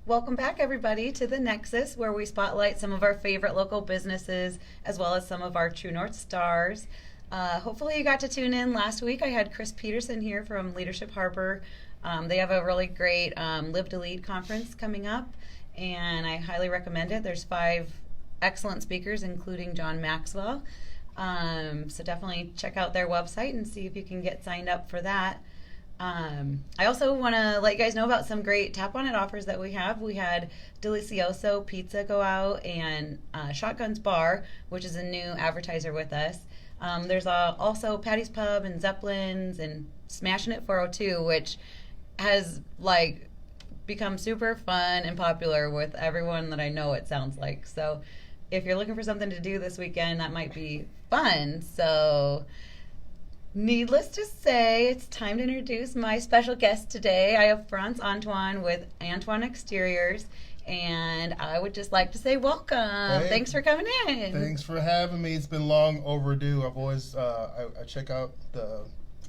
Welcome back, everybody, to the Nexus, where we spotlight some of our favorite local businesses as well as some of our True North stars. Hopefully, you got to tune in last week. I had Chris Peterson here from Leadership Harbor. They have a really great Live to Lead conference coming up, and I highly recommend it. There's 5 excellent speakers, including John Maxwell. So definitely check out their website and see if you can get signed up for that. I also want to let you guys know about some great Tap On It offers that we have. We had Delicioso Pizza go out and Shotguns Bar, which is a new advertiser with us. There's also Patty's Pub and Zeppelin's and Smashin' It 402, which has become super fun and popular with everyone that I know, it sounds like. So if you're looking for something to do this weekend, that might be fun. So needless to say, it's time to introduce my special guest today. I have Frantz Antoine with Antoine Exteriors, and I would just like to say welcome. Hey, thanks for coming in. Thanks for having me. It's been long overdue. I've always, I check out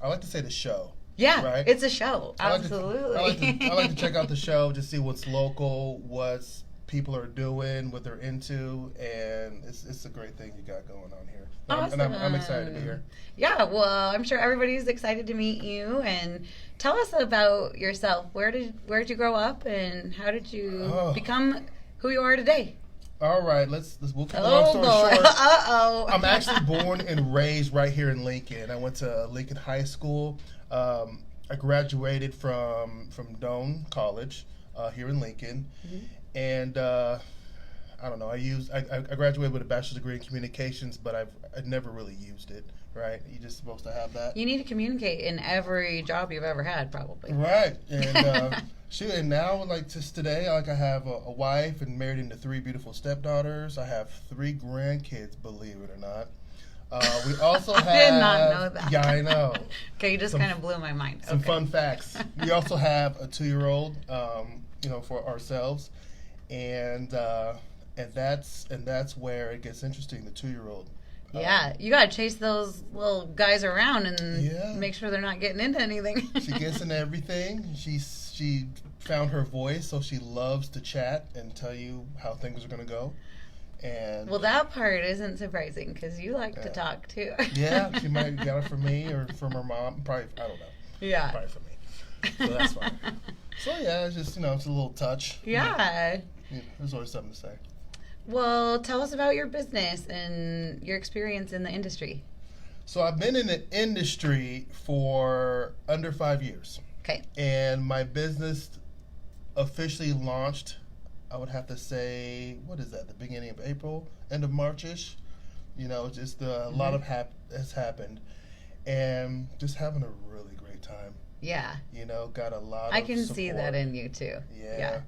I like to say the show. Yeah, right? It's a show. Absolutely. I like to check out the show to see what's local, what's people are doing, what they're into, and it's a great thing you got going on here. Awesome. And I'm excited to be here. Yeah, well, I'm sure everybody's excited to meet you. And tell us about yourself. Where did you grow up, and how did you become who you are today? All right, we'll keep the long story short. Uh-oh. I'm actually born and raised right here in Lincoln. I went to Lincoln High School. I graduated from Doane College here in Lincoln. Mm-hmm. And I don't know. I graduated with a bachelor's degree in communications, but I've never really used it. Right? You're just supposed to have that. You need to communicate in every job you've ever had, probably. Right. And and now just today, I have a wife and married into 3 beautiful stepdaughters. I have 3 grandkids, believe it or not. We also have. I did not know that. Yeah, I know. Okay, you just kind of blew my mind. Some fun facts. We also have a 2-year-old, for ourselves. And that's where it gets interesting. The 2-year-old. Yeah, you gotta chase those little guys around and make sure they're not getting into anything. She gets into everything. She found her voice, so she loves to chat and tell you how things are gonna go. And well, that part isn't surprising because you like to talk too. Yeah, she might have got it from me or from her mom. Probably, I don't know. Yeah, probably from me. So that's fine. So yeah, it's just it's a little touch. Yeah. There's always something to say. Well, tell us about your business and your experience in the industry. So I've been in the industry for under 5 years. Okay. And my business officially launched, I would have to say, what is that, the beginning of April, end of March-ish? Just a lot of has happened. And just having a really great time. Yeah. Got a lot of I can support. See that in you, too. Yeah.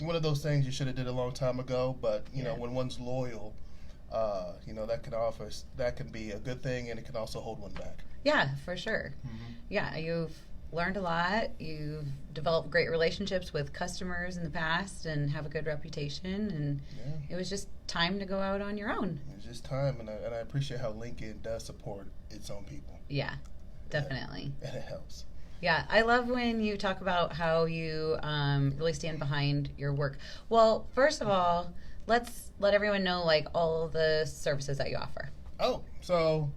One of those things you should have did a long time ago, but when one's loyal, that can be a good thing, and it can also hold one back. Yeah, for sure. Mm-hmm. Yeah, you've learned a lot. You've developed great relationships with customers in the past and have a good reputation, and it was just time to go out on your own. It's just time, and I appreciate how Lincoln does support its own people. Yeah, definitely. And it helps. Yeah, I love when you talk about how you really stand behind your work. Well, first of all, let's let everyone know all of the services that you offer. Oh, so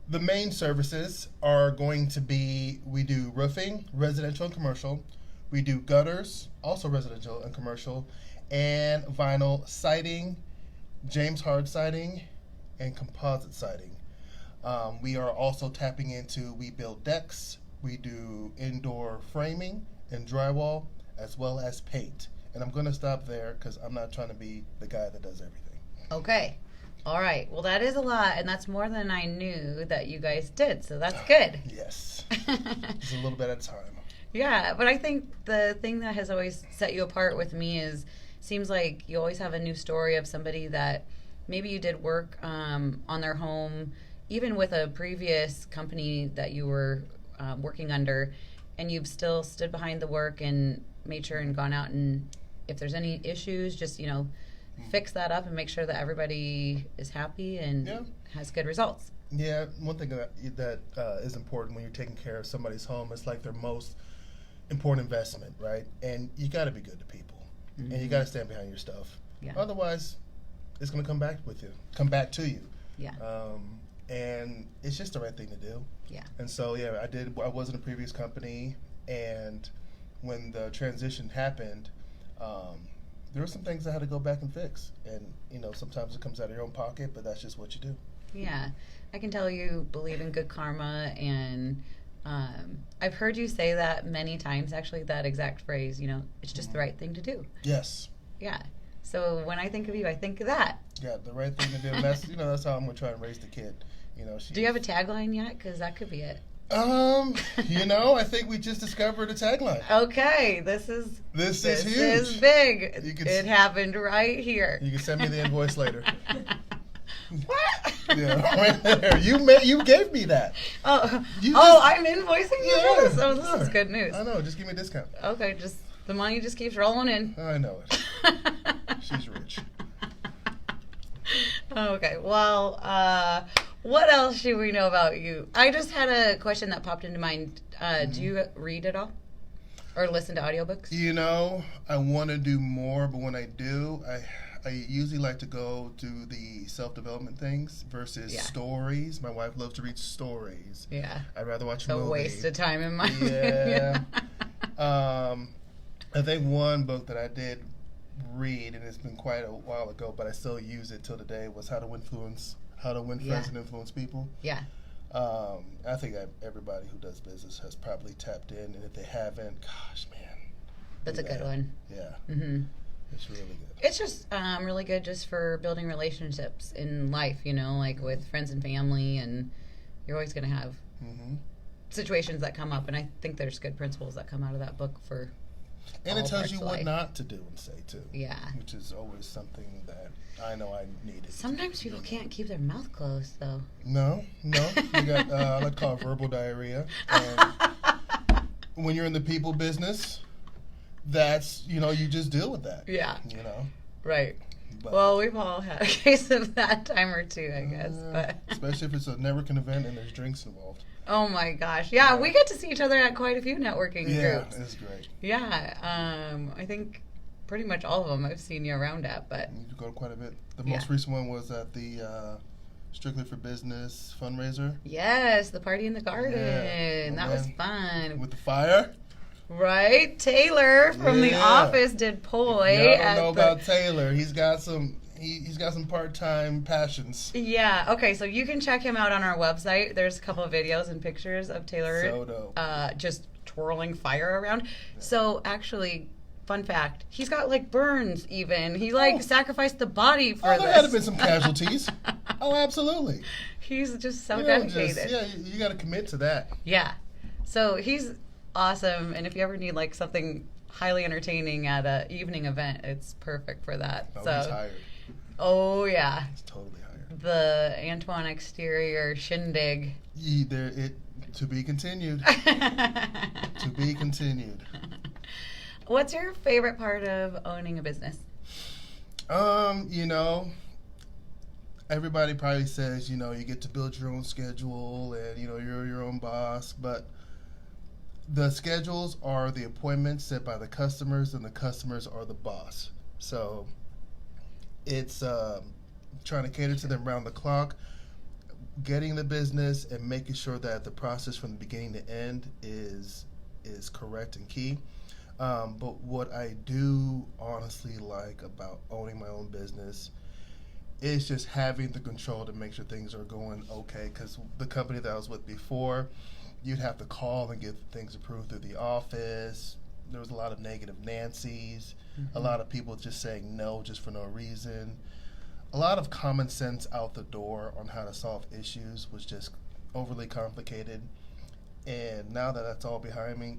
the main services are going to be, we do roofing, residential and commercial. We do gutters, also residential and commercial, and vinyl siding, James Hard siding, and composite siding. We are also tapping into, we build decks. We do indoor framing and drywall, as well as paint. And I'm going to stop there because I'm not trying to be the guy that does everything. Okay. All right. Well, that is a lot, and that's more than I knew that you guys did, so that's good. Yes. Just a little bit at a time. Yeah, but I think the thing that has always set you apart with me seems like you always have a new story of somebody that maybe you did work on their home, even with a previous company that you were working under, and you've still stood behind the work and made sure and gone out, and if there's any issues, just fix that up and make sure that everybody is happy and has good results. Yeah, one thing that is important when you're taking care of somebody's home, it's like their most important investment, right? And you got to be good to people, and you got to stand behind your stuff. Yeah. Otherwise, it's going to come back to you. Yeah. And it's just the right thing to do. Yeah. And so, yeah, I was in a previous company, and when the transition happened, there were some things I had to go back and fix. And, sometimes it comes out of your own pocket, but that's just what you do. Yeah. I can tell you believe in good karma, and I've heard you say that many times, actually, that exact phrase, it's just the right thing to do. Yes. Yeah. So when I think of you, I think of that. Yeah, the right thing to do. And that's, that's how I'm going to try and raise the kid. Do you have a tagline yet? Because that could be it. I think we just discovered a tagline. Okay, this is huge. This is big. It happened right here. You can send me the invoice later. What? Yeah, right there. You gave me that. I'm invoicing you for this? Oh, this is good news. I know. Just give me a discount. Okay, just the money just keeps rolling in. I know it. She's rich. Okay, well, what else should we know about you? I just had a question that popped into mind. Do you read at all? Or listen to audiobooks? I want to do more, but when I do, I usually like to go to the self-development things versus stories. My wife loves to read stories. Yeah. I'd rather watch a movie. A waste of time in my opinion. I think one book that I did read, and it's been quite a while ago, but I still use it till today, was How to Win Friends and Influence People. Yeah. I think everybody who does business has probably tapped in, and if they haven't, gosh, man. That's a good one. Yeah. Mm-hmm. It's really good. It's just really good just for building relationships in life, like with friends and family, and you're always going to have situations that come up, and I think there's good principles that come out of that book for and it tells you what life. Not to do and say, too. Yeah. Which is always something that I know I needed. Sometimes people can't keep their mouth closed, though. No. You got, I like to call it verbal diarrhea. And when you're in the people business, that's, you just deal with that. Yeah. Right. But, well, we've all had a case of that time or two, I guess. But especially if it's a networking event and there's drinks involved. Oh my gosh. Yeah, we get to see each other at quite a few networking groups. Yeah, it's great. Yeah. I think pretty much all of them I've seen you around at, but you go to quite a bit. The most recent one was at the Strictly for Business fundraiser. Yes, the party in the garden. Yeah. That was fun. With the fire. Right? Taylor from The Office did poi. I don't know about Taylor. He's got some part-time passions. Yeah. Okay, so you can check him out on our website. There's a couple of videos and pictures of Taylor so dope. Just twirling fire around. Yeah. So actually, fun fact, he's got burns even. He sacrificed the body for this. There had to been some casualties. Oh, absolutely. He's just so dedicated. You got to commit to that. Yeah. So he's awesome, and if you ever need something highly entertaining at an evening event, it's perfect for that. Oh, he's hired. Oh yeah. He's totally hired. The Antoine Exterior shindig. To be continued. To be continued. What's your favorite part of owning a business? Everybody probably says, you get to build your own schedule and, you're your own boss, but the schedules are the appointments set by the customers, and the customers are the boss. So it's trying to cater to them around the clock, getting the business, and making sure that the process from the beginning to end is correct and key. But what I do honestly like about owning my own business is just having the control to make sure things are going okay, because the company that I was with before, you'd have to call and get things approved through the office. There was a lot of negative Nancy's, a lot of people just saying no just for no reason. A lot of common sense out the door on how to solve issues was just overly complicated. And now that that's all behind me,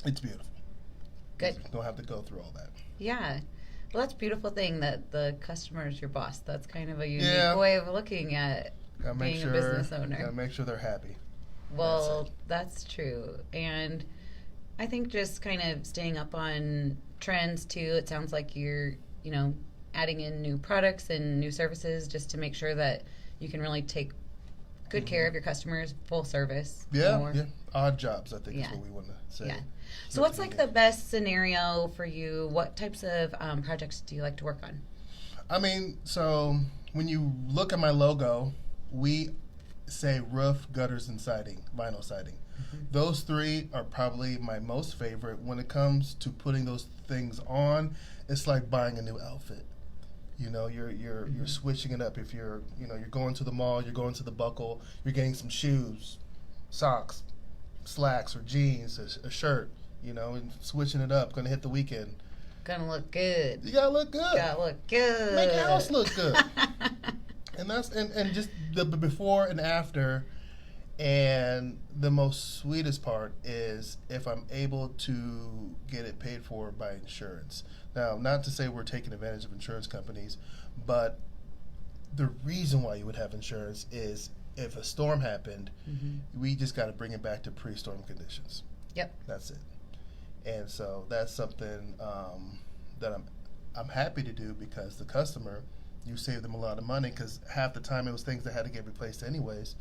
it's beautiful. Good. You don't have to go through all that. Yeah. Well, that's a beautiful thing that the customer is your boss. That's kind of a unique way of looking at being a business owner. Gotta make sure they're happy. Well, that's true. And I think just kind of staying up on trends, too. It sounds like you're, adding in new products and new services just to make sure that you can really take good care of your customers, full service. Yeah. Odd jobs, I think is what we want to say. Yeah. So what's like the best scenario for you? What types of projects do you like to work on? I mean, so when you look at my logo, we say roof, gutters, and siding, vinyl siding. Those three are probably my most favorite. When it comes to putting those things on, it's like buying a new outfit. You know, you're switching it up. If you're going to the mall, you're going to the Buckle, you're getting some shoes, socks, slacks, or jeans, a shirt. You know, and switching it up. Going to hit the weekend. Gonna look good. You gotta look good. Gotta look good. Make your house look good. And that's and just the before and after. And the most sweetest part is if I'm able to get it paid for by insurance. Now, not to say we're taking advantage of insurance companies, but the reason why you would have insurance is if a storm happened, we just got to bring it back to pre-storm conditions. Yep. That's it. And so that's something that I'm happy to do, because the customer, you save them a lot of money, because half the time it was things that had to get replaced anyways.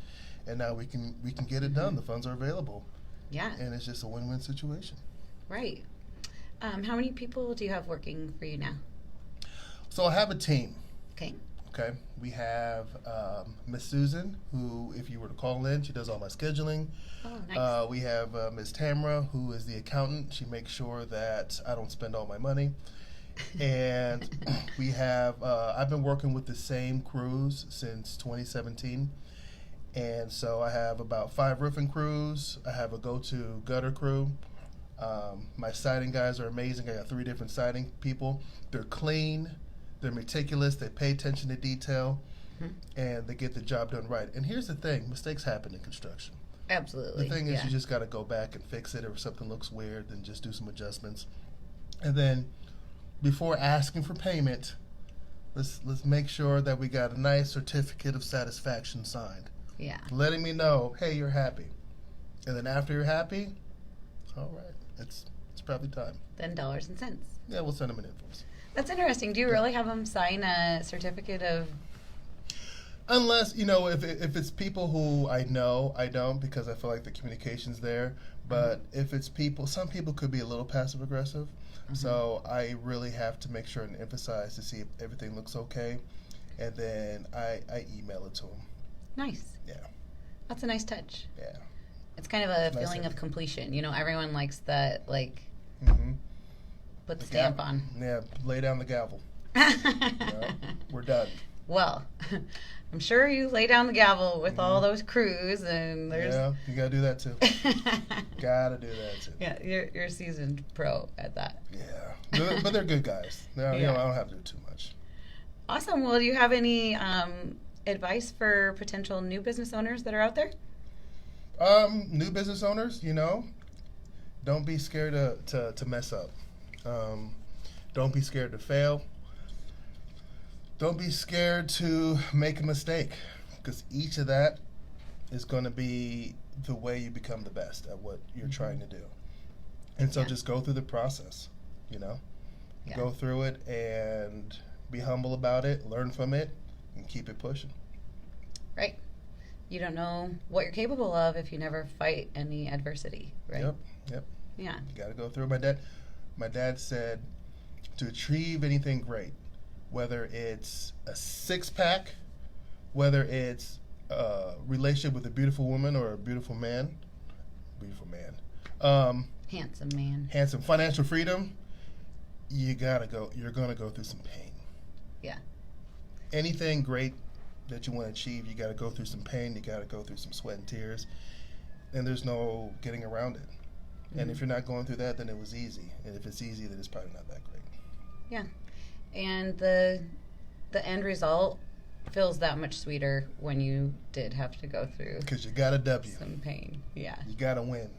And now we can get it done. The funds are available. Yeah. And it's just a win-win situation. Right. How many people do you have working for you now? So I have a team. Okay. Okay. We have Miss Susan, who, if you were to call in, she does all my scheduling. Oh, nice. We have Ms. Tamra, who is the accountant. She makes sure that I don't spend all my money. And we have, I've been working with the same crews since 2017. And so I have about 5 roofing crews. I have a go-to gutter crew. My siding guys are amazing. I got 3 different siding people. They're clean. They're meticulous. They pay attention to detail. And they get the job done right. And here's the thing. Mistakes happen in construction. Absolutely. The thing is, you just got to go back and fix it. Or if something looks weird, then just do some adjustments. And then before asking for payment, let's make sure that we got a nice certificate of satisfaction signed. Yeah. Letting me know, hey, you're happy. And then after you're happy, all right, it's probably time. Then dollars and cents. Yeah, we'll send them an invoice. That's interesting. Do you really have them sign a certificate of? Unless, if it's people who I know, I don't, because I feel like the communication's there. But if it's people, some people could be a little passive aggressive. So I really have to make sure and emphasize to see if everything looks okay. And then I email it to them. Nice. Yeah. That's a nice touch. Yeah. It's kind of a feeling of completion. Everyone likes that, put the stamp on. Yeah, lay down the gavel. We're done. Well, I'm sure you lay down the gavel with all those crews, and there's... Yeah, you got to do that, too. Got to do that, too. Yeah, you're a seasoned pro at that. Yeah. But they're good guys. I don't have to do too much. Awesome. Well, do you have any advice for potential new business owners that are out there? New business owners, don't be scared to mess up. Don't be scared to fail. Don't be scared to make a mistake, because each of that is going to be the way you become the best at what you're trying to do. And so just go through the process, Go through it and be humble about it, learn from it, and keep it pushing. Right. You don't know what you're capable of if you never fight any adversity, right? Yep. Yeah. You got to go through. My dad said to achieve anything great, whether it's a 6-pack, whether it's a relationship with a beautiful woman or a beautiful man, handsome financial freedom, you're going to go through some pain. Yeah. Anything great that you want to achieve, you got to go through some pain, you got to go through some sweat and tears, and there's no getting around it. And if you're not going through that, then it was easy. And if it's easy, then it's probably not that great. Yeah. And the end result feels that much sweeter when you did have to go through. Because you got a W. Some pain. Yeah. You got to win.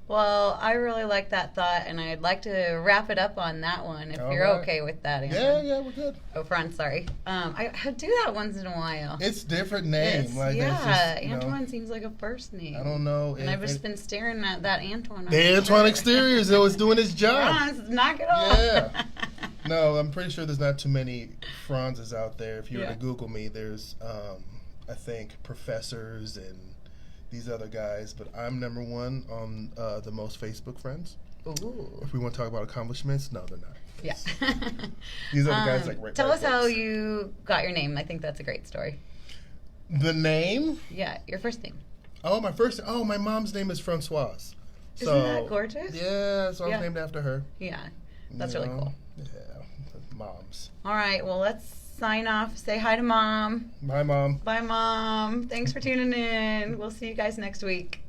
Well, I really like that thought, and I'd like to wrap it up on that one, if you're okay with that, Antoine. Yeah, we're good. Oh, Frantz, sorry. I do that once in a while. It's different name. Antoine seems like a first name. I don't know. And I've just been staring at that Antoine. The Antoine Exteriors that was doing his job. Franz, knock it off. Yeah. No, I'm pretty sure there's not too many Franzes out there. If you were to Google me, there's, I think, professors and these other guys, but I'm number one on the most Facebook friends. Ooh. If we want to talk about accomplishments, no, they're not. Yeah. These other guys like right. Tell us how you got your name. I think that's a great story. The name? Yeah, your first name. Oh, my mom's name is Francoise. Isn't that gorgeous? Yeah, so I was named after her. Yeah, that's really cool. Yeah, moms. All right, well, let's sign off. Say hi to Mom. Bye, Mom. Bye, Mom. Thanks for tuning in. We'll see you guys next week.